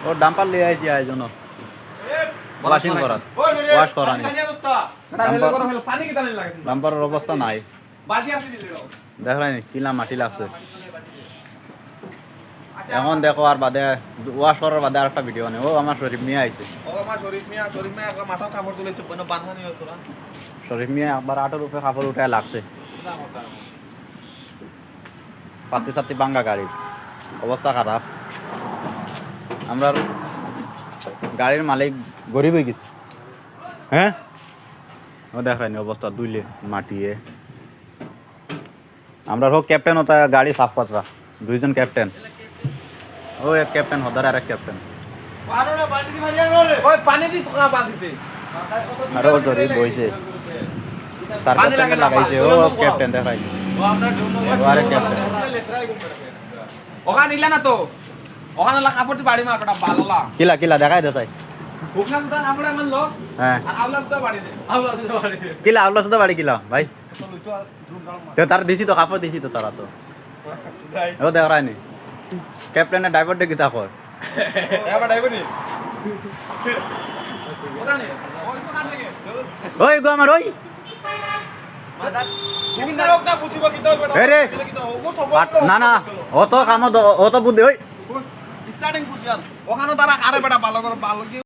ও dumper লিয়ে আইছি আয়োজন ওয়াশিং করার ওয়াশ করানি ডাম্পারের অবস্থা নাই দেখাইনি কিলা মাটি লাগছে এখন দেখো আর বাদে ওয়াশ করার বাদে আর একটা ভিডিও নেই ও আমার শরীফ মিয়া আইছে শরীফ মিয়া একবার 8 রুপে কাপড় উঠায় লাগছে পাতি সাতি বাঙ্গা গাড়ি অবস্থা খারাপ আমরা গাড়ির মালিক গরিব হয়ে গেছে হ্যাঁ ও দেখায়নি অবস্থা দুইলে মাটিয়ে আমরা হোক ক্যাপ্টেন ওটা গাড়ি সাফ পাত্রা দুইজন ক্যাপ্টেন ও এক ক্যাপ্টেন হদার আর এক ক্যাপ্টেন আরো গরিব বইছে তার ক্যাপ্টেন লাগাইছে ও ক্যাপ্টেন দেখাই আরে ক্যাপ্টেন ওখানে নিলা না তো ওখানে লা কাপড় বাড়ি মা একটা বাললা কিলা কিলা দেখাই দে তাই ভুকনা সুদা আমরা মানলো হ্যাঁ আর আওলা সুদা বাড়ি দে আওলা সুদা বাড়ি দে কিলা আওলা সুদা বাড়ি কিলা ভাই তো তার দিছি তো কাপড় দিছি তো তারা তো ও দেখাই নি ক্যাপ্টেনের ড্রাইভার ডে কিতা কর এবার ড্রাইভার নি ওটা নে ওই তো কাট লাগে ওই গো আমার ওই না না অত কাম অত বুদ্ধি ওই স্টার্টিং পুষিয়াল ওখানে তারা আরে বেটা ভালো করে ভালো